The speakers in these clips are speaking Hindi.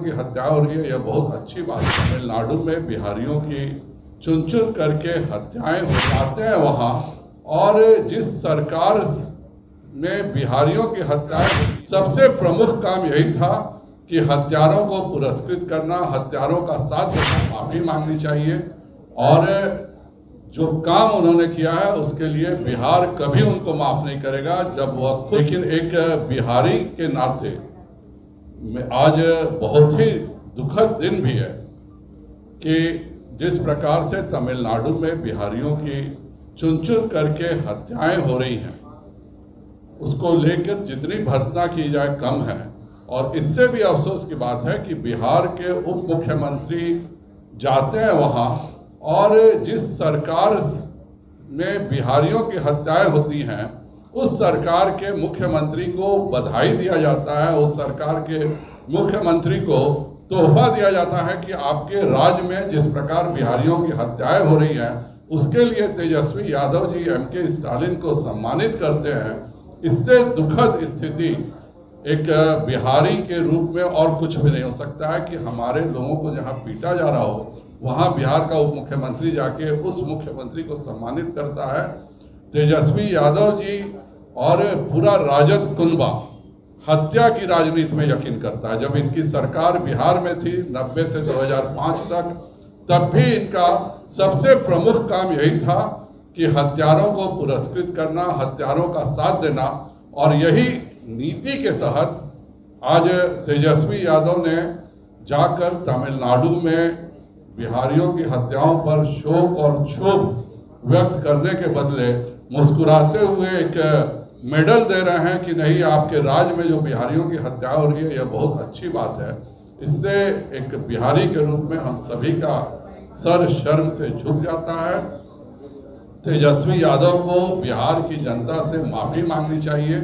की हत्या हो रही है, यह बहुत अच्छी बात है। तमिलनाडु में बिहारियों की चुन चुन करके हत्याएं हो जाते हैं वहाँ, और जिस सरकार में बिहारियों की हत्याएं, सबसे प्रमुख काम यही था कि हत्यारों को पुरस्कृत करना, हत्यारों का साथ देना, माफी मांगनी चाहिए। और जो काम उन्होंने किया है उसके लिए बिहार कभी उनको माफ नहीं करेगा जब वह खुद। लेकिन एक बिहारी के नाते में आज बहुत ही दुखद दिन भी है कि जिस प्रकार से तमिलनाडु में बिहारियों की चुन चुन करके हत्याएं हो रही हैं, उसको लेकर जितनी भर्त्सना की जाए कम है। और इससे भी अफसोस की बात है कि बिहार के उप मुख्यमंत्री जाते हैं वहाँ, और जिस सरकार में बिहारियों की हत्याएं होती हैं उस सरकार के मुख्यमंत्री को बधाई दिया जाता है, उस सरकार के मुख्यमंत्री को तोहफा दिया जाता है कि आपके राज्य में जिस प्रकार बिहारियों की हत्याएं हो रही हैं उसके लिए तेजस्वी यादव जी एमके स्टालिन को सम्मानित करते हैं। इससे दुखद स्थिति एक बिहारी के रूप में और कुछ भी नहीं हो सकता है कि हमारे लोगों को जहां पीटा जा रहा हो वहां बिहार का उप मुख्यमंत्री जाके उस मुख्यमंत्री को सम्मानित करता है। तेजस्वी यादव जी और पूरा राजद कुनबा हत्या की राजनीति में यकीन करता है। जब इनकी सरकार बिहार में थी 90 से 2005 तक, तब भी इनका सबसे प्रमुख काम यही था कि हत्यारों को पुरस्कृत करना, हत्यारों का साथ देना। और यही नीति के तहत आज तेजस्वी यादव ने जाकर तमिलनाडु में बिहारियों की हत्याओं पर शोक और क्षोभ व्यक्त करने के बदले मुस्कुराते हुए एक मेडल दे रहे हैं कि नहीं, आपके राज्य में जो बिहारियों की हत्या हो रही है यह बहुत अच्छी बात है। इससे एक बिहारी के रूप में हम सभी का सर शर्म से झुक जाता है। तेजस्वी यादव को बिहार की जनता से माफी मांगनी चाहिए,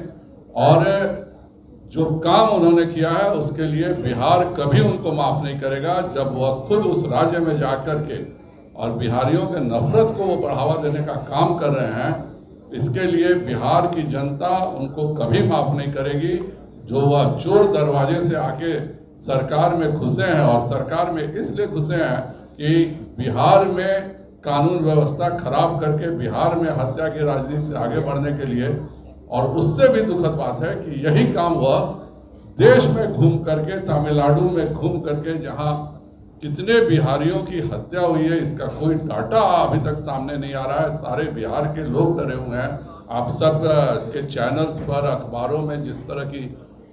और जो काम उन्होंने किया है उसके लिए बिहार कभी उनको माफ नहीं करेगा जब वह खुद उस राज्य में जाकर के और बिहारियों के नफरत को वो बढ़ावा देने का काम कर रहे हैं। इसके लिए बिहार की जनता उनको कभी माफ नहीं करेगी। जो वह चोर दरवाजे से आके सरकार में घुसे हैं, और सरकार में इसलिए घुसे हैं कि बिहार में कानून व्यवस्था खराब करके बिहार में हत्या की राजनीति से आगे बढ़ने के लिए। और उससे भी दुखद बात है कि यही काम वह देश में घूम करके, तमिलनाडु में घूम करके, जहां कितने बिहारियों की हत्या हुई है इसका कोई डाटा अभी तक सामने नहीं आ रहा है। सारे बिहार के लोग डरे हुए हैं। आप सब के चैनल्स पर, अखबारों में जिस तरह की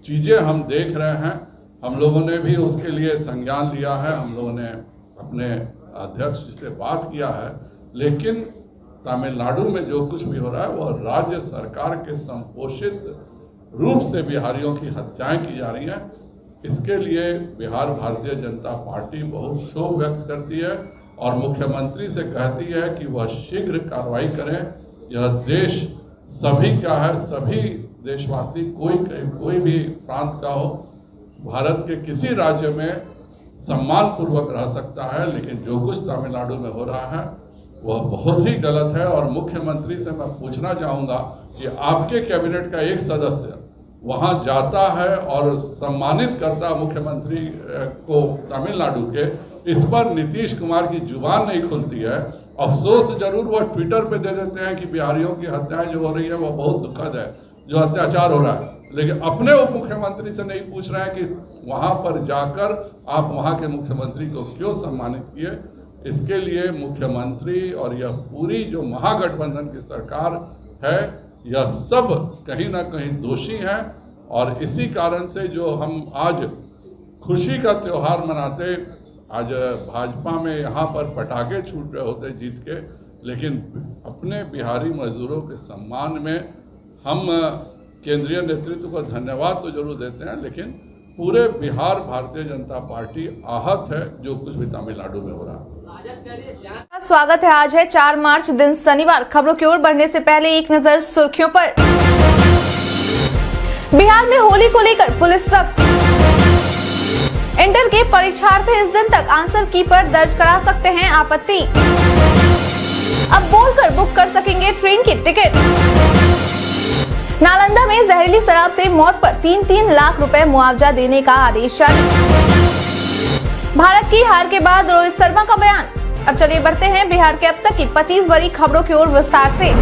चीज़ें हम देख रहे हैं, हम लोगों ने भी उसके लिए संज्ञान लिया है। हम लोगों ने अपने अध्यक्ष से बात किया है, लेकिन तमिलनाडु में जो कुछ भी हो रहा है वह राज्य सरकार के संपोषित रूप से बिहारियों की हत्याएं की जा रही हैं। इसके लिए बिहार भारतीय जनता पार्टी बहुत क्षोभ व्यक्त करती है और मुख्यमंत्री से कहती है कि वह शीघ्र कार्रवाई करें। यह देश सभी का है, सभी देशवासी, कोई भी प्रांत का हो, भारत के किसी राज्य में सम्मान पूर्वक रह सकता है। लेकिन जो कुछ तमिलनाडु में हो रहा है वह बहुत ही गलत है। और मुख्यमंत्री से मैं पूछना चाहूँगा कि आपके कैबिनेट का एक सदस्य वहाँ जाता है और सम्मानित करता मुख्यमंत्री को तमिलनाडु के, इस पर नीतीश कुमार की जुबान नहीं खुलती है। अफसोस जरूर वह ट्विटर पे दे देते हैं कि बिहारियों की हत्याएं जो हो रही है वह बहुत दुखद है, जो अत्याचार हो रहा है, लेकिन अपने उप मुख्यमंत्री से नहीं पूछ रहे हैं कि वहाँ पर जाकर आप वहाँ के मुख्यमंत्री को क्यों सम्मानित किए। इसके लिए मुख्यमंत्री और यह पूरी जो महागठबंधन की सरकार है, यह सब कहीं ना कहीं दोषी हैं। और इसी कारण से जो हम आज खुशी का त्यौहार मनाते, आज भाजपा में यहाँ पर पटाखे छूट रहे होते जीत के, लेकिन अपने बिहारी मजदूरों के सम्मान में हम केंद्रीय नेतृत्व को धन्यवाद तो जरूर देते हैं, लेकिन पूरे बिहार भारतीय जनता पार्टी आहत है जो कुछ भी तमिलनाडु में हो रहा है। स्वागत है। आज है 4 मार्च, दिन शनिवार। खबरों की ओर बढ़ने से पहले एक नजर सुर्खियों पर। बिहार में होली को लेकर पुलिस सख्त। इंटर के परीक्षार्थी इस दिन तक आंसर की पर दर्ज करा सकते हैं आपत्ति। अब बोलकर बुक कर सकेंगे ट्रेन की टिकट। नालंदा में जहरीली शराब से मौत पर 3-3 लाख रुपए मुआवजा देने का आदेश जारी। की हार के बाद रोहित शर्मा का बयान। अब चलिए बढ़ते हैं बिहार के अब तक की 25 बड़ी खबरों की ओर विस्तार से।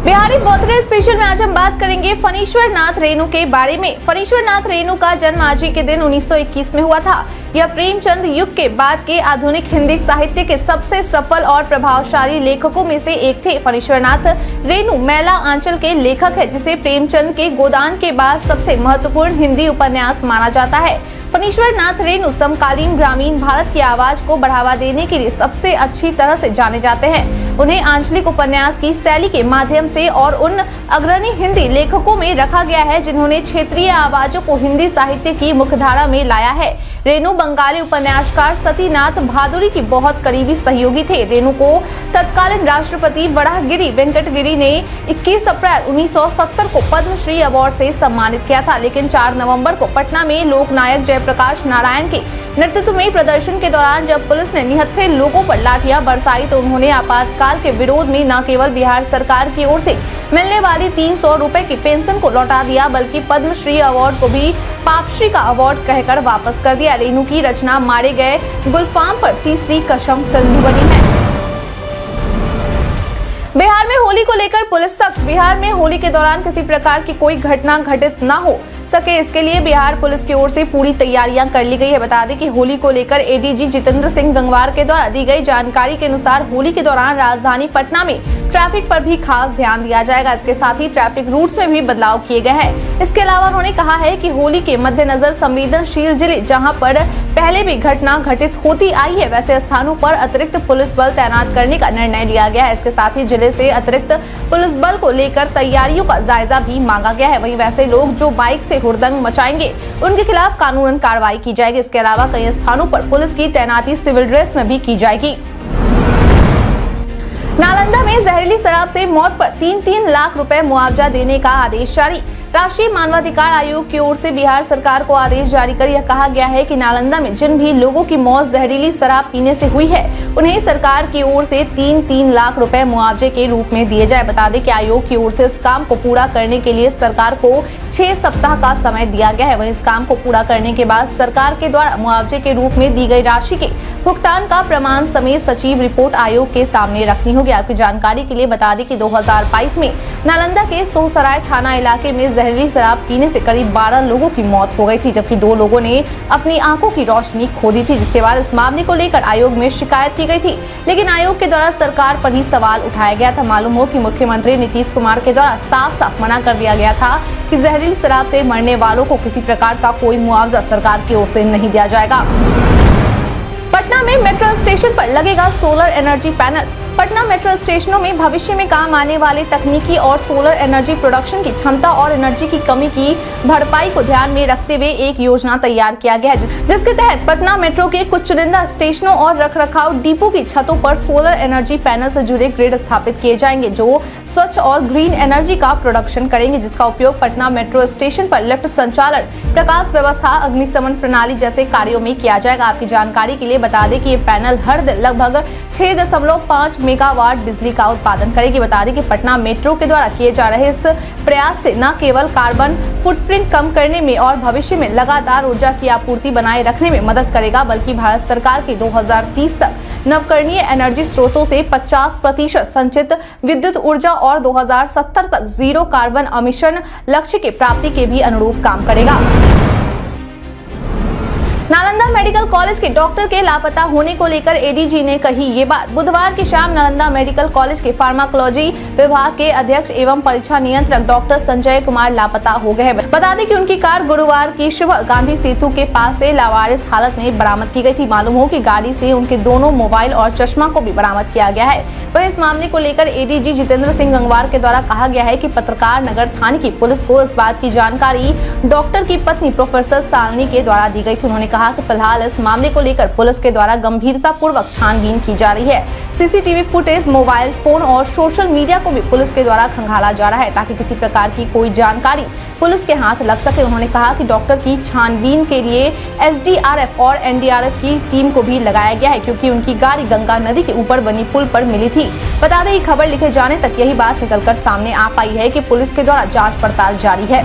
बिहारी बर्थडे स्पेशल में आज हम बात करेंगे फणीश्वर नाथ रेणु के बारे में। फणीश्वर नाथ रेणु का जन्म आज ही के दिन 1921 में हुआ था। यह प्रेमचंद युग के बाद के आधुनिक हिंदी साहित्य के सबसे सफल और प्रभावशाली लेखकों में से एक थे। फणीश्वर नाथ रेणु मैला आंचल के लेखक है, जिसे प्रेमचंद के गोदान के बाद सबसे महत्वपूर्ण हिंदी उपन्यास माना जाता है। फणीश्वर नाथ रेणु समकालीन ग्रामीण भारत की आवाज को बढ़ावा देने के लिए सबसे अच्छी तरह से जाने जाते हैं। उन्हें आंचलिक उपन्यास की शैली के माध्यम से और उन अग्रणी हिंदी लेखकों में रखा गया है जिन्होंने क्षेत्रीय आवाजों को हिंदी साहित्य की मुख्यधारा में लाया है। रेणु बंगाली उपन्यासकार सतीनाथ भादुड़ी की बहुत करीबी सहयोगी थे। रेणु को तत्कालीन राष्ट्रपति वराहगिरी वेंकटगिरी ने 21 अप्रैल 1970 को पद्मश्री अवार्ड से सम्मानित किया था, लेकिन 4 नवंबर को पटना में लोकनायक जयप्रकाश नारायण के नेतृत्व में प्रदर्शन के दौरान जब पुलिस ने निहत्थे लोगों पर लाठियां बरसाई तो उन्होंने आपातकाल के विरोध में न केवल बिहार सरकार की ओर से मिलने वाली 300 रुपए की पेंशन को लौटा दिया, बल्कि पद्मश्री अवार्ड को भी पापश्री का अवार्ड कहकर वापस कर दिया। रेणु की रचना मारे गए गुलफाम पर तीसरी कसम फिल्म बनी है। बिहार में होली को लेकर पुलिस सख्त। बिहार में होली के दौरान किसी प्रकार की कोई घटना घटित न हो सके, इसके लिए बिहार पुलिस की ओर से पूरी तैयारियां कर ली गई है। बता दें कि होली को लेकर एडीजी जितेंद्र सिंह गंगवार के द्वारा दी गई जानकारी के अनुसार होली के दौरान राजधानी पटना में ट्रैफिक पर भी खास ध्यान दिया जाएगा। इसके साथ ही ट्रैफिक रूट्स में भी बदलाव किए गए हैं। इसके अलावा उन्होंने कहा है कि होली के मद्देनजर संवेदनशील जिले जहां पर पहले भी घटना घटित होती आई है, वैसे स्थानों पर अतिरिक्त पुलिस बल तैनात करने का निर्णय लिया गया है। इसके साथ ही जिले से अतिरिक्त पुलिस बल को लेकर तैयारियों का जायजा भी मांगा गया है। वहीं वैसे लोग जो बाइक से हुड़दंग मचाएंगे उनके खिलाफ कानूनन कार्रवाई की जाएगी। इसके अलावा कई स्थानों पर पुलिस की तैनाती सिविल ड्रेस में भी की जाएगी। नालंदा में जहरीली शराब से मौत पर 3-3 लाख रुपए मुआवजा देने का आदेश जारी। राष्ट्रीय मानवाधिकार आयोग की ओर से बिहार सरकार को आदेश जारी कर यह कहा गया है कि नालंदा में जिन भी लोगों की मौत जहरीली शराब पीने से हुई है उन्हें सरकार की ओर से 3-3 लाख रुपए मुआवजे के रूप में दिए जाए। बता दें कि आयोग की ओर से इस काम को पूरा करने के लिए सरकार को 6 सप्ताह का समय दिया गया है। वहीं इस काम को पूरा करने के बाद सरकार के द्वारा मुआवजे के रूप में दी गई राशि के भुगतान का प्रमाण समेत सचिव रिपोर्ट आयोग के सामने रखनी होगी। आपकी जानकारी के लिए बता दें कि 2022 में नालंदा के सोहसराय थाना इलाके में जहरीली शराब पीने से करीब 12 लोगों की मौत हो गई थी, जबकि 2 लोगों ने अपनी आंखों की रोशनी खो दी थी, जिसके बाद इस मामले को लेकर आयोग में शिकायत की गई थी, लेकिन आयोग के द्वारा सरकार पर ही सवाल उठाया गया था। मालूम हो कि मुख्यमंत्री नीतीश कुमार के द्वारा साफ साफ मना कर दिया गया था कि जहरीली शराब से मरने वालों को किसी प्रकार का कोई मुआवजा सरकार की ओर से नहीं दिया जाएगा। पटना में मेट्रो स्टेशन पर लगेगा solar energy panel. Patna metro स्टेशनों में भविष्य में काम आने वाले तकनीकी और सोलर एनर्जी प्रोडक्शन की क्षमता और एनर्जी की कमी की भरपाई को ध्यान में रखते हुए एक योजना तैयार किया गया है, जिसके तहत पटना मेट्रो के कुछ चुनिंदा स्टेशनों और रखरखाव डिपो की छतों पर सोलर एनर्जी पैनल से जुड़े ग्रिड स्थापित किए जाएंगे जो स्वच्छ और ग्रीन एनर्जी का प्रोडक्शन करेंगे, जिसका उपयोग पटना मेट्रो स्टेशन पर लिफ्ट संचालन, प्रकाश व्यवस्था, अग्निशमन प्रणाली जैसे कार्यों में किया जाएगा। आपकी जानकारी के लिए बता दें कि ये पैनल हर दिन लगभग 6.5 मेगावाट बिजली का उत्पादन करेगी। बता दें कि पटना मेट्रो के द्वारा किए जा रहे इस प्रयास से न केवल कार्बन फुटप्रिंट कम करने में और भविष्य में लगातार ऊर्जा की आपूर्ति बनाए रखने में मदद करेगा, बल्कि भारत सरकार की 2030 तक नवकरणीय एनर्जी स्रोतों से 50% संचित विद्युत ऊर्जा और 2070 तक जीरो कार्बन एमिशन लक्ष्य की प्राप्ति के भी अनुरूप काम करेगा। नालंदा मेडिकल कॉलेज के डॉक्टर के लापता होने को लेकर एडीजी ने कही ये बात। बुधवार की शाम नालंदा मेडिकल कॉलेज के फार्माकोलॉजी विभाग के अध्यक्ष एवं परीक्षा नियंत्रक डॉक्टर संजय कुमार लापता हो गए हैं। बता दें कि उनकी कार गुरुवार की सुबह गांधी सेतु के पास से लावारिस हालत में बरामद की गई थी। मालूम हो कि गाड़ी से उनके दोनों मोबाइल और चश्मा को भी बरामद किया गया है। वहीं इस मामले को लेकर एडीजी जितेंद्र सिंह गंगवार के द्वारा कहा गया है कि पत्रकार नगर थाने की पुलिस को इस बात की जानकारी डॉक्टर की पत्नी प्रोफेसर सालनी के द्वारा दी गई थी। उन्होंने कहा कि फिलहाल इस मामले को लेकर पुलिस के द्वारा गंभीरता पूर्वक छानबीन की जा रही है। सीसीटीवी फुटेज, मोबाइल फोन और सोशल मीडिया को भी पुलिस के द्वारा खंगाला जा रहा है ताकि किसी प्रकार की कोई जानकारी पुलिस के हाथ लग सके। उन्होंने कहा कि डॉक्टर की छानबीन के लिए एसडीआरएफ और एनडीआरएफ की टीम को भी लगाया गया है, क्योंकि उनकी गाड़ी गंगा नदी के ऊपर बनी पुल पर मिली थी। बता दें कि खबर लिखे जाने तक यही बात निकलकर सामने आ पाई है कि पुलिस के द्वारा जांच पड़ताल जारी है।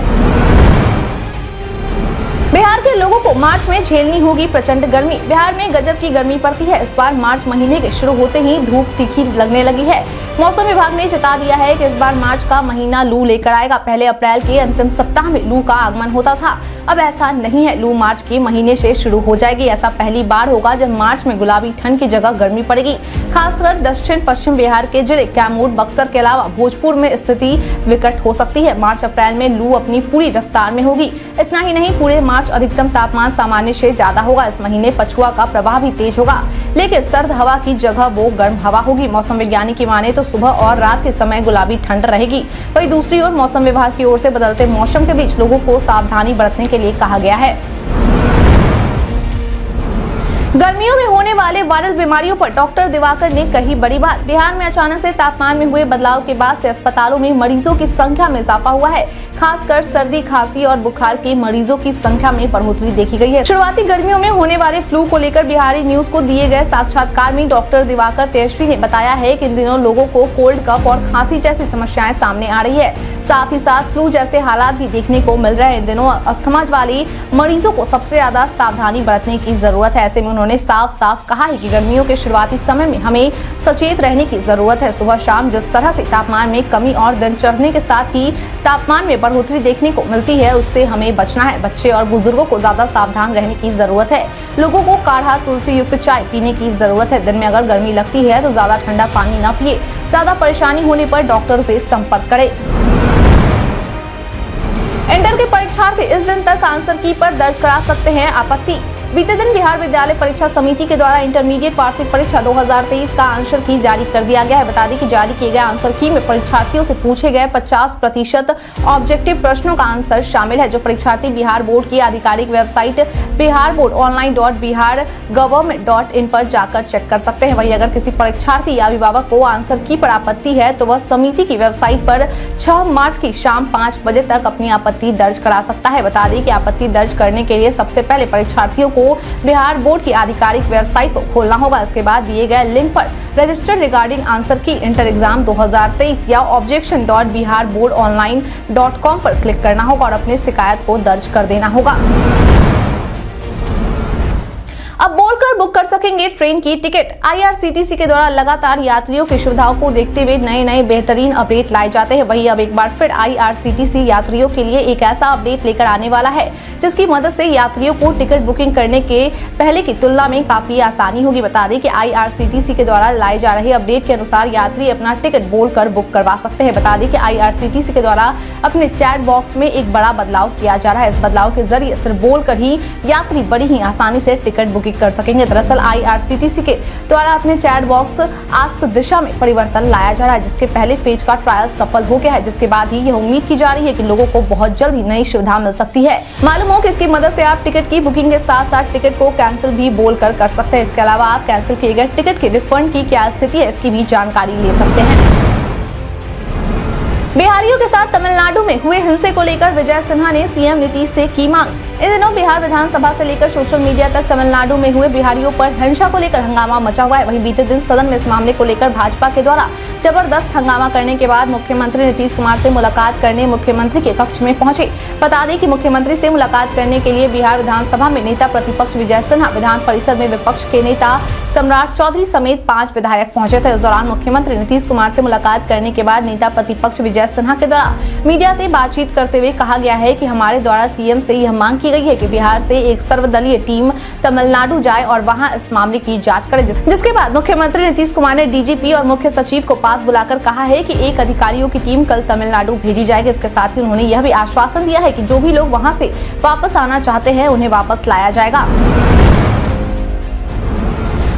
बिहार के लोगों को मार्च में झेलनी होगी प्रचंड गर्मी। बिहार में गजब की गर्मी पड़ती है। इस बार मार्च महीने के शुरू होते ही धूप तीखी लगने लगी है। मौसम विभाग ने जता दिया है कि इस बार मार्च का महीना लू लेकर आएगा। पहले अप्रैल के अंतिम सप्ताह में लू का आगमन होता था, अब ऐसा नहीं है। लू मार्च के महीने से शुरू हो जाएगी। ऐसा पहली बार होगा जब मार्च में गुलाबी ठंड की जगह गर्मी पड़ेगी। खासकर दक्षिण पश्चिम बिहार के जिले कैमूर, बक्सर के अलावा भोजपुर में स्थिति विकट हो सकती है। मार्च अप्रैल में लू अपनी पूरी रफ्तार में होगी। इतना ही नहीं, पूरे मार्च अधिकतम तापमान सामान्य से ज्यादा होगा। इस महीने पछुआ का प्रवाह भी तेज होगा, लेकिन सर्द हवा की जगह वो गर्म हवा होगी। मौसम वैज्ञानिक की माने तो सुबह और रात के समय गुलाबी ठंड रहेगी। वहीं दूसरी ओर मौसम विभाग की ओर से बदलते मौसम के बीच लोगों को सावधानी बरतने के लिए कहा गया है। गर्मियों में होने वाले वायरल बीमारियों पर डॉक्टर दिवाकर ने कही बड़ी बात। बिहार में अचानक से तापमान में हुए बदलाव के बाद से अस्पतालों में मरीजों की संख्या में इजाफा हुआ है। खासकर सर्दी, खांसी और बुखार के मरीजों की संख्या में बढ़ोतरी देखी गई है। शुरुआती गर्मियों में होने वाले फ्लू को लेकर बिहारी न्यूज को दिए गए साक्षात्कार में डॉक्टर दिवाकर तेजस्वी ने बताया है कि इन दिनों लोगों को कोल्ड, कफ और खांसी जैसी समस्याएं सामने आ रही है। साथ ही साथ फ्लू जैसे हालात भी देखने को मिल रहे हैं। इन दिनों अस्थमा वाले मरीजों को सबसे ज्यादा सावधानी बरतने की जरूरत है। ऐसे में उन्होंने साफ साफ कहा है कि गर्मियों के शुरुआती समय में हमें सचेत रहने की जरूरत है। सुबह शाम जिस तरह से तापमान में कमी और दिन चढ़ने के साथ ही तापमान में बढ़ोतरी देखने को मिलती है, उससे हमें बचना है। बच्चे और बुजुर्गों को ज्यादा सावधान रहने की जरूरत है। लोगों को काढ़ा, तुलसी युक्त चाय पीने की जरूरत है। दिन में अगर गर्मी लगती है तो ज्यादा ठंडा पानी न पिए। ज्यादा परेशानी होने पर डॉक्टर से संपर्क करें। इंटर के परीक्षार्थी इस दिन तक आंसर की पर दर्ज करा सकते हैं आपत्ति। बीते दिन बिहार विद्यालय परीक्षा समिति के द्वारा इंटरमीडिएट वार्षिक परीक्षा 2023 का आंसर की जारी कर दिया गया है। बता दें कि जारी किए गए आंसर की में परीक्षार्थियों से पूछे गए 50% ऑब्जेक्टिव प्रश्नों का आंसर शामिल है, जो परीक्षार्थी बिहार बोर्ड की आधिकारिक वेबसाइट biharboardonline.bihargovernment.in पर जाकर चेक कर सकते हैं। वहीं अगर किसी परीक्षार्थी या अभिभावक को आंसर की पर आपत्ति है तो वह समिति की वेबसाइट पर 6 मार्च की शाम 5 बजे तक अपनी आपत्ति दर्ज करा सकता है। बता दें कि आपत्ति दर्ज करने के लिए सबसे पहले परीक्षार्थियों को बिहार बोर्ड की आधिकारिक वेबसाइट को खोलना होगा। इसके बाद दिए गए लिंक पर रजिस्टर रिगार्डिंग आंसर की इंटर एग्जाम 2023 या objection.biharboardonline.com पर क्लिक करना होगा और अपनी शिकायत को दर्ज कर देना होगा। अब बोलकर बुक कर सकेंगे ट्रेन की टिकट। IRCTC के द्वारा लगातार यात्रियों की सुविधाओं को देखते हुए नए बेहतरीन अपडेट लाए जाते हैं। वहीं अब एक बार फिर IRCTC यात्रियों के लिए एक ऐसा अपडेट लेकर आने वाला है जिसकी मदद से यात्रियों को टिकट बुकिंग करने के पहले की तुलना में काफी आसानी होगी। बता दें कि IRCTC के द्वारा लाए जा रहे अपडेट के अनुसार यात्री अपना टिकट बोलकर बुक करवा सकते हैं। बता दें कि IRCTC के द्वारा अपने चैट बॉक्स में एक बड़ा बदलाव किया जा रहा है। इस बदलाव के जरिए सिर्फ बोलकर ही यात्री बड़ी ही आसानी से टिकट बुकिंग कर सकेंगे। दरअसल IRCTC के द्वारा अपने चैट बॉक्स आस्क दिशा में परिवर्तन लाया जा रहा है, जिसके पहले फेज का ट्रायल सफल हो गया है, जिसके बाद ही यह उम्मीद की जा रही है कि लोगों को बहुत जल्द ही नई सुविधा मिल सकती है। मालूम हो कि इसकी मदद से आप टिकट की बुकिंग के साथ साथ टिकट को कैंसिल भी बोलकर कर सकते हैं। इसके अलावा आप कैंसिल किए गए टिकट के रिफंड की क्या स्थिति है, इसकी भी जानकारी ले सकते हैं। बिहारियों के साथ तमिलनाडु में हुए हिंसे को लेकर विजय सिन्हा ने CM नीतीश से की मांग। इन दिनों बिहार विधानसभा से लेकर सोशल मीडिया तक तमिलनाडु में हुए बिहारियों पर हिंसा को लेकर हंगामा मचा हुआ है। वहीं बीते दिन सदन में इस मामले को लेकर भाजपा के द्वारा जबरदस्त हंगामा करने के बाद मुख्यमंत्री नीतीश कुमार से मुलाकात करने मुख्यमंत्री के कक्ष में पहुंचे। बता दें कि मुख्यमंत्री से मुलाकात करने के लिए बिहार विधानसभा में नेता प्रतिपक्ष विजय सिन्हा, विधान परिषद में विपक्ष के नेता सम्राट चौधरी समेत 5 विधायक पहुंचे थे। इस दौरान मुख्यमंत्री नीतीश कुमार से मुलाकात करने के बाद नेता प्रतिपक्ष विजय सिन्हा के द्वारा मीडिया से बातचीत करते हुए कहा गया है कि हमारे द्वारा CM से यह मांग की गई है कि बिहार से एक सर्वदलीय टीम तमिलनाडु जाए और वहां इस मामले की जांच करे। जिसके बाद मुख्यमंत्री नीतीश कुमार ने DGP और मुख्य सचिव को पास बुलाकर कहा है कि एक अधिकारियों की टीम कल तमिलनाडु भेजी जाएगी। इसके साथ ही उन्होंने यह भी आश्वासन दिया है कि जो भी लोग वहां से वापस आना चाहते हैं उन्हें वापस लाया जाएगा।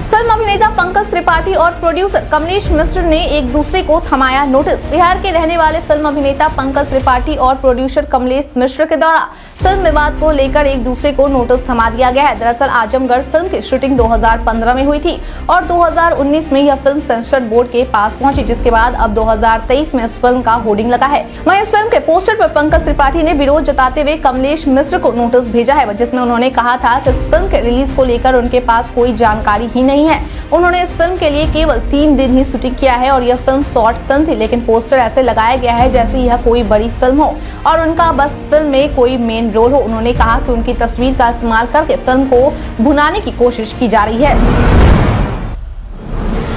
फिल्म अभिनेता पंकज त्रिपाठी और प्रोड्यूसर कमलेश मिश्र ने एक दूसरे को थमाया नोटिस। बिहार के रहने वाले फिल्म अभिनेता पंकज त्रिपाठी और प्रोड्यूसर कमलेश मिश्र के द्वारा फिल्म विवाद को लेकर एक दूसरे को नोटिस थमा दिया गया है। दरअसल आजमगढ़ फिल्म की शूटिंग 2015 में हुई थी और 2019 में यह फिल्म सेंसर बोर्ड के पास पहुंची, जिसके बाद अब 2023 में इस फिल्म का होर्डिंग लगा है। वहीं इस फिल्म के पोस्टर पर पंकज त्रिपाठी ने विरोध जताते हुए कमलेश मिश्र को नोटिस भेजा है, जिसमें उन्होंने कहा था कि इस फिल्म के रिलीज को लेकर उनके पास कोई जानकारी ही नहीं है। उन्होंने इस फिल्म के लिए केवल 3 दिन ही शूटिंग किया है और यह फिल्म शॉर्ट फिल्म थी, लेकिन पोस्टर ऐसे लगाया गया है जैसे यह कोई बड़ी फिल्म हो और उनका बस फिल्म में कोई मेन रोल हो। उन्होंने कहा कि उनकी तस्वीर का इस्तेमाल करके फिल्म को भुनाने की कोशिश की जा रही है।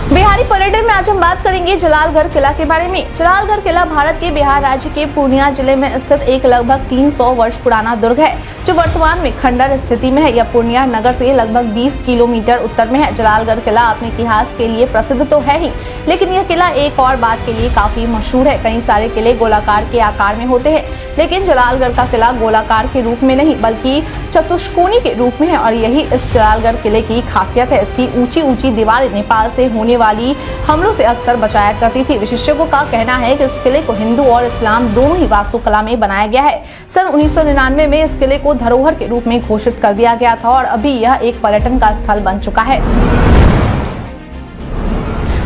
बिहारी पर्यटन में आज हम बात करेंगे जलालगढ़ किला के बारे में। जलालगढ़ किला भारत के बिहार राज्य के पूर्णिया जिले में स्थित एक लगभग 300 वर्ष पुराना दुर्ग है, जो वर्तमान में खंडर स्थिति में है। यह पूर्णिया नगर से लगभग 20 किलोमीटर उत्तर में है। जलालगढ़ किला अपने इतिहास के लिए प्रसिद्ध तो है ही, लेकिन यह किला एक और बात के लिए काफी मशहूर है। कई सारे किले गोलाकार के आकार में होते हैं, लेकिन जलालगढ़ का किला गोलाकार के रूप में नहीं बल्कि चतुष्कोणी के रूप में है, और यही इस जलालगढ़ किले की खासियत है। इसकी ऊंची ऊंची दीवारें नेपाल से होने वाली हमलों से अक्सर बचाया करती थी। विशेषज्ञों का कहना है कि इस किले को हिंदू और इस्लाम दोनों ही वास्तुकला में बनाया गया है। सन 1999 में इस किले को धरोहर के रूप में घोषित कर दिया गया था और अभी यह एक पर्यटन का स्थल बन चुका है।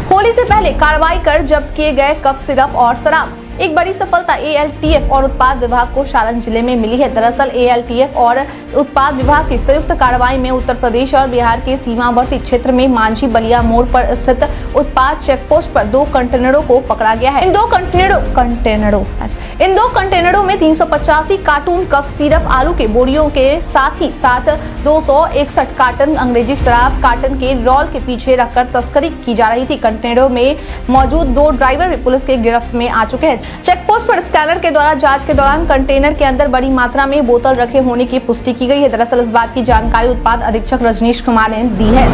होली से पहले कार्रवाई कर जब्त किए गए कफ सिरप और शराब। एक बड़ी सफलता ALTF और उत्पाद विभाग को सारण जिले में मिली है। दरअसल ALTF और उत्पाद विभाग की संयुक्त कार्रवाई में उत्तर प्रदेश और बिहार के सीमावर्ती क्षेत्र में मांझी बलिया मोड़ पर स्थित उत्पाद चेकपोस्ट पर 2 कंटेनरों को पकड़ा गया है। इन दो कंटेनरों में 385 कार्टून कफ सिरप, आलू के बोरियों के साथ ही साथ 261 कार्टन अंग्रेजी शराब कार्टन के रोल के पीछे रखकर तस्करी की जा रही थी। कंटेनरों में मौजूद 2 ड्राइवर भी पुलिस के गिरफ्त में आ चुके हैं। चेकपोस्ट पर स्कैनर के द्वारा जांच के दौरान कंटेनर के अंदर बड़ी मात्रा में बोतल रखे होने की पुष्टि की गई है। दरअसल इस बात की जानकारी उत्पाद अधीक्षक रजनीश कुमार ने दी है।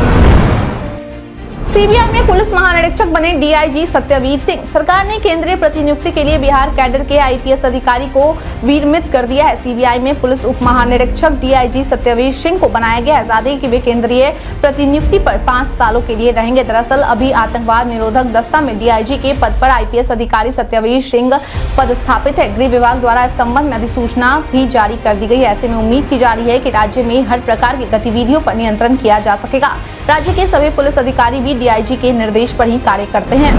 सीबीआई में पुलिस महानिरीक्षक बने DIG सत्यवीर सिंह। सरकार ने केंद्रीय प्रतिनियुक्ति के लिए बिहार कैडर के IPS अधिकारी को विनियमित कर दिया है। सीबीआई में पुलिस उप महानिरीक्षक DIG सत्यवीर सिंह को बनाया गया है। बता दें कि वे केंद्रीय प्रतिनियुक्ति पर 5 सालों के लिए रहेंगे। दरअसल अभी आतंकवाद निरोधक दस्ता में DIG के पद पर IPS अधिकारी सत्यवीर सिंह पदस्थापित है। गृह विभाग द्वारा इस संबंध में अधिसूचना भी जारी कर दी गई है। ऐसे में उम्मीद की जा रही है कि राज्य में हर प्रकार की गतिविधियों पर नियंत्रण किया जा सकेगा। राज्य के सभी पुलिस अधिकारी भी DIG के निर्देश पर ही कार्य करते हैं।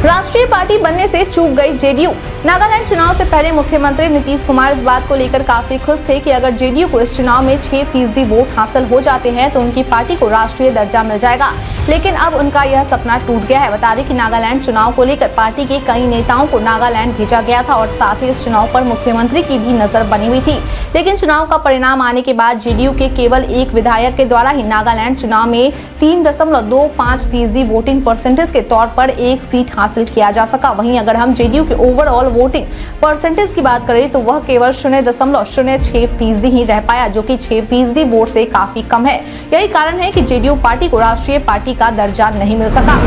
राष्ट्रीय पार्टी बनने से चूक गई JDU। नागालैंड चुनाव से पहले मुख्यमंत्री नीतीश कुमार इस बात को लेकर काफी खुश थे कि अगर JDU को इस चुनाव में 6% वोट हासिल हो जाते हैं तो उनकी पार्टी को राष्ट्रीय दर्जा मिल जाएगा, लेकिन अब उनका यह सपना टूट गया है। बता दें कि नागालैंड चुनाव को लेकर पार्टी के कई नेताओं को नागालैंड भेजा गया था और साथ ही इस चुनाव पर मुख्यमंत्री की भी नजर बनी हुई थी, लेकिन चुनाव का परिणाम आने के बाद JDU के केवल एक विधायक के द्वारा ही नागालैंड चुनाव में 3.25% वोटिंग परसेंटेज के तौर पर एक सीट हासिल किया जा सका। वहीं अगर हम JDU के ओवरऑल वोटिंग परसेंटेज की बात करें तो वह केवल 0.06% ही रह पाया, जो कि 6% वोट से काफी कम है। यही कारण है कि JDU पार्टी को राष्ट्रीय पार्टी का दर्जा नहीं मिल सका।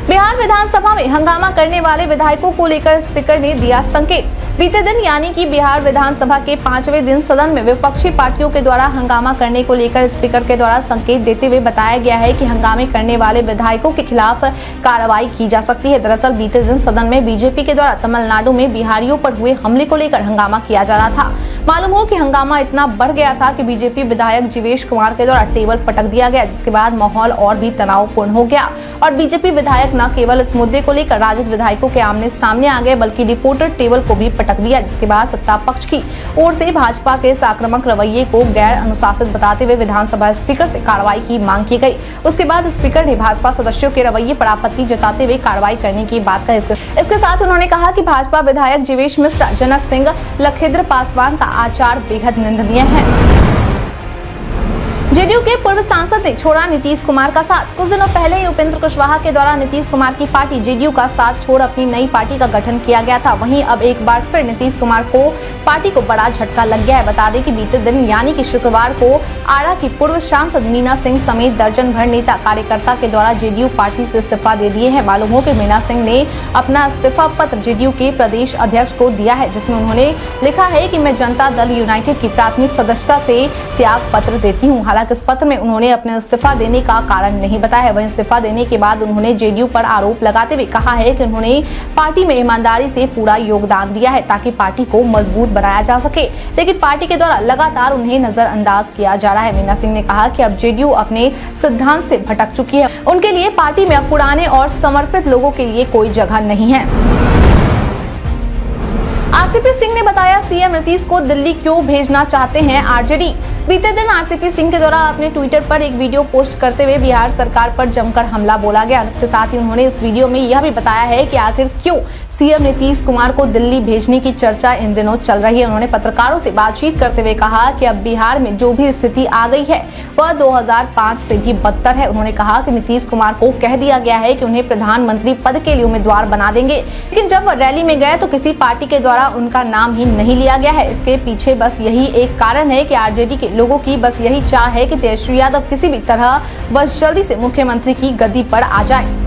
बिहार विधानसभा में हंगामा करने वाले विधायकों को लेकर स्पीकर ने दिया संकेत। बीते दिन यानी कि बिहार विधानसभा के 5वें दिन सदन में विपक्षी पार्टियों के द्वारा हंगामा करने को लेकर स्पीकर के द्वारा संकेत देते हुए बताया गया है कि हंगामे करने वाले विधायकों के खिलाफ कार्रवाई की जा सकती है। दरअसल बीते दिन सदन में बीजेपी के द्वारा तमिलनाडु में बिहारियों पर हुए हमले को लेकर हंगामा किया जा रहा था। मालूम हो कि हंगामा इतना बढ़ गया था कि बीजेपी विधायक जीवेश कुमार के द्वारा टेबल पटक दिया गया, जिसके बाद माहौल और भी तनावपूर्ण हो गया और बीजेपी विधायक न केवल इस मुद्दे को लेकर राजद विधायकों के आमने सामने आ गए बल्कि रिपोर्टर टेबल को भी पटक दिया, जिसके बाद सत्ता पक्ष की ओर से भाजपा के इस आक्रामक रवैये को गैर अनुशासित बताते हुए विधानसभा स्पीकर से कार्रवाई की मांग की गई। उसके बाद स्पीकर ने भाजपा सदस्यों के रवैये पर आपत्ति जताते हुए कार्रवाई करने की बात कही। इसके साथ उन्होंने कहा कि भाजपा विधायक जीवेश मिश्रा, जनक सिंह, लखेंद्र पासवान का आचार बेहद निंदनीय है। JDU के पूर्व सांसद ने छोड़ा नीतीश कुमार का साथ। कुछ दिनों पहले ही उपेंद्र कुशवाहा के द्वारा नीतीश कुमार की पार्टी JDU का साथ छोड़ अपनी नई पार्टी का गठन किया गया था। वहीं अब एक बार फिर नीतीश कुमार को पार्टी को बड़ा झटका लग गया है। बता दें कि बीते दिन यानी कि शुक्रवार को आरा की पूर्व सांसद मीना सिंह समेत दर्जन भर नेता कार्यकर्ता के द्वारा JDU पार्टी से इस्तीफा दे दिए हैं। मालूम हो कि मीना सिंह ने अपना इस्तीफा पत्र JDU के प्रदेश अध्यक्ष को दिया है, जिसमें उन्होंने लिखा है कि मैं जनता दल यूनाइटेड की प्राथमिक सदस्यता से त्याग पत्र देती हूँ। हालांकि इस पत्र में उन्होंने अपने इस्तीफा देने का कारण नहीं बताया है। वहीं इस्तीफा देने के बाद उन्होंने JDU पर आरोप लगाते हुए कहा है कि उन्होंने पार्टी में ईमानदारी से पूरा योगदान दिया है ताकि पार्टी को मजबूत बनाया जा सके, लेकिन पार्टी के द्वारा लगातार उन्हें नजरअंदाज किया जा रहा है। मीना सिंह ने कहा कि अब JDU अपने सिद्धांत से भटक चुकी है। उनके लिए पार्टी में अब पुराने और समर्पित लोगों के लिए कोई जगह नहीं है। RCP सिंह ने बताया सीएम नीतीश को दिल्ली क्यों भेजना चाहते हैं RJD। बीते दिन RCP सिंह के द्वारा अपने ट्विटर पर एक वीडियो पोस्ट करते हुए बिहार सरकार पर जमकर हमला बोला गया। इसके साथ ही उन्होंने इस वीडियो में यह भी बताया है कि आखिर क्यों सीएम नीतीश कुमार को दिल्ली भेजने की चर्चा इन दिनों चल रही है। उन्होंने पत्रकारों से बातचीत करते हुए कहा कि अब बिहार में जो भी स्थिति आ गई है वह 2005 से भी बदतर है। उन्होंने कहा कि नीतीश कुमार को कह दिया गया है कि उन्हें प्रधानमंत्री पद के लिए उम्मीदवार बना देंगे, लेकिन जब वह रैली में गए तो किसी पार्टी के द्वारा उनका नाम ही नहीं लिया गया है। इसके पीछे बस यही एक कारण है कि आरजेडी के लोगों की बस यही चाह है कि तेजस्वी यादव किसी भी तरह बस जल्दी से मुख्यमंत्री की गद्दी पर आ जाए।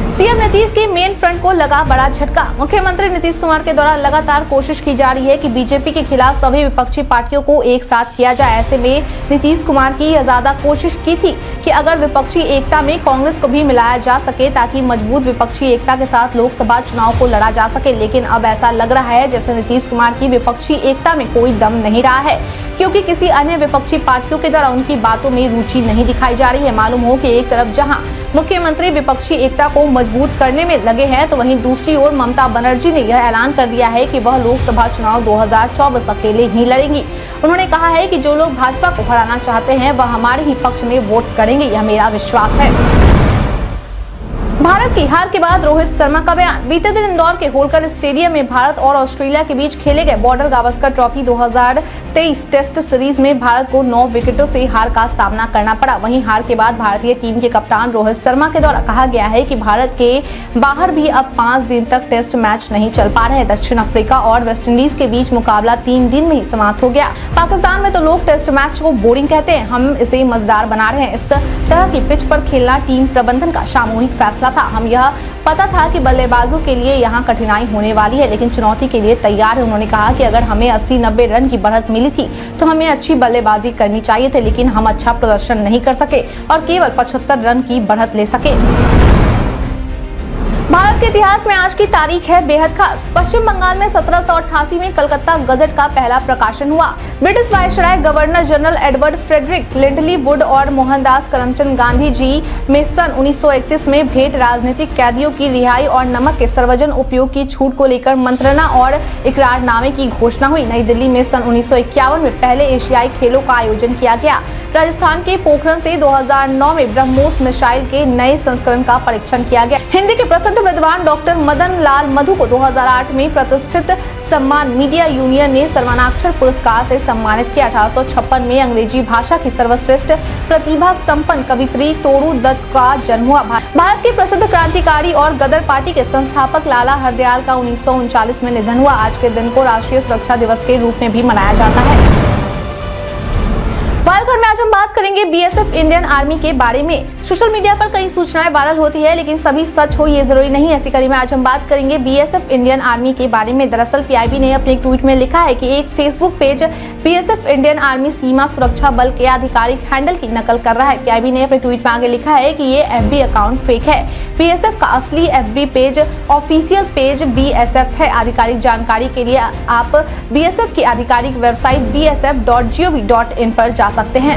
सीएम नीतीश की मेन फ्रंट को लगा बड़ा झटका। मुख्यमंत्री नीतीश कुमार के द्वारा लगातार कोशिश की जा रही है कि बीजेपी के खिलाफ सभी विपक्षी पार्टियों को एक साथ किया जाए। ऐसे में नीतीश कुमार की यह ज्यादा कोशिश की थी कि अगर विपक्षी एकता में कांग्रेस को भी मिलाया जा सके ताकि मजबूत विपक्षी एकता के साथ लोकसभा चुनाव को लड़ा जा सके, लेकिन अब ऐसा लग रहा है जैसे नीतीश कुमार की विपक्षी एकता में कोई दम नहीं रहा है, क्योंकि किसी अन्य विपक्षी पार्टियों के द्वारा उनकी बातों में रुचि नहीं दिखाई जा रही है। मालूम हो कि एक तरफ जहां मुख्यमंत्री विपक्षी एकता को मजबूत करने में लगे हैं तो वहीं दूसरी ओर ममता बनर्जी ने यह ऐलान कर दिया है कि वह लोकसभा चुनाव 2024 अकेले ही लड़ेंगी। उन्होंने कहा है कि जो लोग भाजपा को हराना चाहते हैं वह हमारे ही पक्ष में वोट करेंगे, यह मेरा विश्वास है। भारत की हार के बाद रोहित शर्मा का बयान। बीते दिन इंदौर के होलकर स्टेडियम में भारत और ऑस्ट्रेलिया के बीच खेले गए border Gavaskar trophy 2023 test series में भारत को 9 विकेटों से हार का सामना करना पड़ा। वहीं हार के बाद भारतीय टीम के कप्तान रोहित शर्मा के द्वारा कहा गया है कि भारत के बाहर भी अब 5 दिन तक टेस्ट मैच नहीं चल पा रहे। दक्षिण अफ्रीका और वेस्टइंडीज के बीच मुकाबला 3 दिन में ही समाप्त हो गया। पाकिस्तान में तो लोग टेस्ट मैच को बोरिंग कहते हैं, हम इसे मजेदार बना रहे हैं। इस तरह की पिच पर खेलना टीम प्रबंधन का सामूहिक फैसला था। हम यह पता था कि बल्लेबाजों के लिए यहाँ कठिनाई होने वाली है, लेकिन चुनौती के लिए तैयार है। उन्होंने कहा कि अगर हमें 80-90 रन की बढ़त मिली थी तो हमें अच्छी बल्लेबाजी करनी चाहिए थे, लेकिन हम अच्छा प्रदर्शन नहीं कर सके और केवल 75 रन की बढ़त ले सके। भारत के इतिहास में आज की तारीख है बेहद खास। पश्चिम बंगाल में 1788 में कलकत्ता गजट का पहला प्रकाशन हुआ। British viceroy governor general Edward Frederick Lindley Wood और मोहनदास करमचंद गांधी जी में सन 1931 में भेंट राजनीतिक कैदियों की रिहाई और नमक के सर्वजन उपयोग की छूट को लेकर मंत्रणा और इकरारनामे की घोषणा हुई। नई दिल्ली में सन 1951 में पहले एशियाई खेलों का आयोजन किया गया। राजस्थान के पोखरण से 2009 में ब्रह्मोस मिसाइल के नए संस्करण का परीक्षण किया गया। हिंदी के प्रसिद्ध विद्वान डॉक्टर मदन लाल मधु को 2008 में प्रतिष्ठित सम्मान मीडिया यूनियन ने सर्वनाक्षर पुरस्कार से सम्मानित किया। 1856 में अंग्रेजी भाषा की सर्वश्रेष्ठ प्रतिभा संपन्न कवित्री तोड़ू दत्त का जन्म हुआ। भारत के प्रसिद्ध क्रांतिकारी और गदर पार्टी के संस्थापक लाला हरदयाल का 1939 में निधन हुआ। आज के दिन को राष्ट्रीय सुरक्षा दिवस के रूप में भी मनाया जाता है। वायरल में आज हम बात करेंगे बीएसएफ इंडियन आर्मी के बारे में। सोशल मीडिया पर कई सूचनाएं वायरल होती है, लेकिन सभी सच हो ये जरूरी नहीं। ऐसी कड़ी में आज हम बात करेंगे बीएसएफ इंडियन आर्मी के बारे में। दरअसल पीआईबी ने अपने एक ट्वीट में लिखा है कि एक Facebook page BSF Indian army सीमा सुरक्षा बल के आधिकारिक हैंडल की नकल कर रहा है। पीआईबी ने अपने ट्वीट में आगे लिखा है कि ये एफबी अकाउंट फेक है। बीएसएफ का असली FB page official page BSF है। आधिकारिक जानकारी के लिए आप बीएसएफ की आधिकारिक वेबसाइट bsf.gov.in पर जा सकते हैं।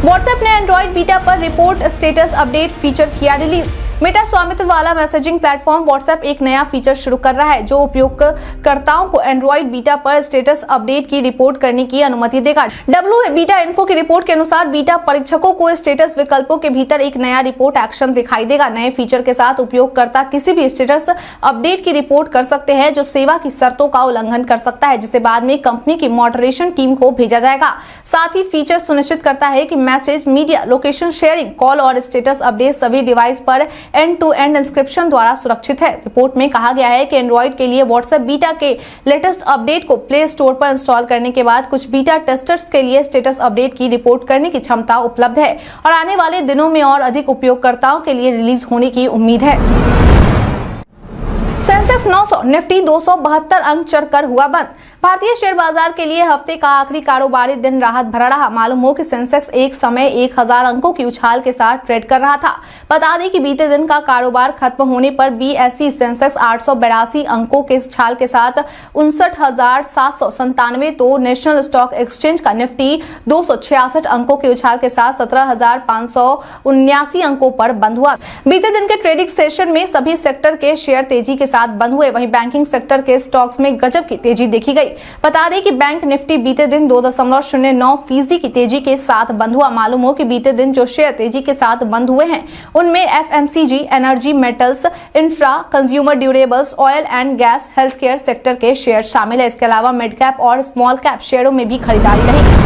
व्हाट्सएप ने एंड्रॉइड बीटा पर रिपोर्ट स्टेटस अपडेट फीचर किया रिलीज। मेटा स्वामित्व वाला मैसेजिंग प्लेटफॉर्म व्हाट्सएप एक नया फीचर शुरू कर रहा है जो उपयोगकर्ताओं को एंड्रॉइड बीटा पर स्टेटस अपडेट की रिपोर्ट करने की अनुमति देगा। डब्ल्यू बीटा इन्फो की रिपोर्ट के अनुसार बीटा परीक्षकों को स्टेटस विकल्पों के भीतर एक नया रिपोर्ट एक्शन दिखाई देगा। नए फीचर के साथ उपयोगकर्ता किसी भी स्टेटस अपडेट की रिपोर्ट कर सकते हैं जो सेवा की शर्तों का उल्लंघन कर सकता है, जिसे बाद में कंपनी की मॉडरेशन टीम को भेजा जाएगा। साथ ही फीचर सुनिश्चित करता है कि message, media, location sharing, call और स्टेटस अपडेट सभी डिवाइस पर एंड टू एंड इंस्क्रिप्शन द्वारा सुरक्षित है। रिपोर्ट में कहा गया है कि एंड्रॉइड के लिए व्हाट्सएप बीटा के लेटेस्ट अपडेट को प्ले स्टोर पर इंस्टॉल करने के बाद कुछ बीटा टेस्टर्स के लिए स्टेटस अपडेट की रिपोर्ट करने की क्षमता उपलब्ध है और आने वाले दिनों में और अधिक उपयोगकर्ताओं के लिए रिलीज होने की उम्मीद है। सेंसेक्स 900, निफ्टी 272 अंक चढ़कर हुआ बंद। भारतीय शेयर बाजार के लिए हफ्ते का आखिरी कारोबारी दिन राहत भरा रहा। मालूम हो कि सेंसेक्स एक समय 1000 अंकों की उछाल के साथ ट्रेड कर रहा था। बता दें कि बीते दिन का कारोबार खत्म होने पर बीएसई सेंसेक्स 882 अंकों के उछाल के साथ 59,797, तो नेशनल स्टॉक एक्सचेंज का निफ्टी 266 अंकों के उछाल के साथ 17,579 अंकों पर बंद हुआ। बीते दिन के ट्रेडिंग सेशन में सभी सेक्टर के शेयर तेजी के साथ बंद हुए। वहीं बैंकिंग सेक्टर के स्टॉक्स में गजब की तेजी देखी गई। गई। बता दें कि बैंक निफ्टी बीते दिन 2.09% की तेजी के साथ बंद हुआ। मालूम हो कि बीते दिन जो शेयर तेजी के साथ बंद हुए हैं उनमें FMCG, energy, metals, infra, consumer durables, oil and gas, health care sector के शेयर शामिल है। इसके अलावा मिड कैप और स्मॉल कैप शेयरों में भी खरीदारी रही।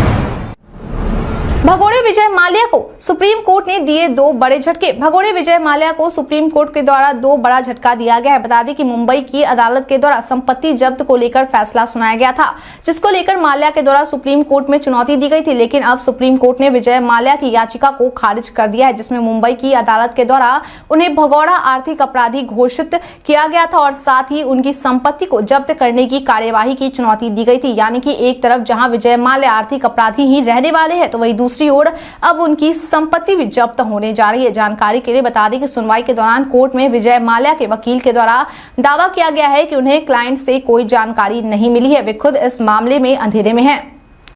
भगोड़े विजय माल्या को सुप्रीम कोर्ट ने दिए 2 बड़े झटके। भगोड़े विजय माल्या को सुप्रीम कोर्ट के द्वारा 2 बड़ा झटका दिया गया है। बता दें कि मुंबई की अदालत के द्वारा संपत्ति जब्त को लेकर फैसला सुनाया गया था, जिसको लेकर माल्या के द्वारा सुप्रीम कोर्ट में चुनौती दी गई थी। लेकिन अब सुप्रीम कोर्ट ने विजय माल्या की याचिका को खारिज कर दिया है, जिसमें मुंबई की अदालत के द्वारा उन्हें भगोड़ा आर्थिक अपराधी घोषित किया गया था और साथ ही उनकी संपत्ति को जब्त करने की कार्यवाही की चुनौती दी गई थी। यानी कि एक तरफ जहां विजय माल्या आर्थिक अपराधी ही रहने वाले हैं, तो वही दूसरी ओर अब उनकी संपत्ति भी जब्त होने जा रही है। जानकारी के लिए बता दें कि सुनवाई के दौरान कोर्ट में विजय माल्या के वकील के द्वारा दावा किया गया है कि उन्हें क्लाइंट से कोई जानकारी नहीं मिली है, वे खुद इस मामले में अंधेरे में हैं।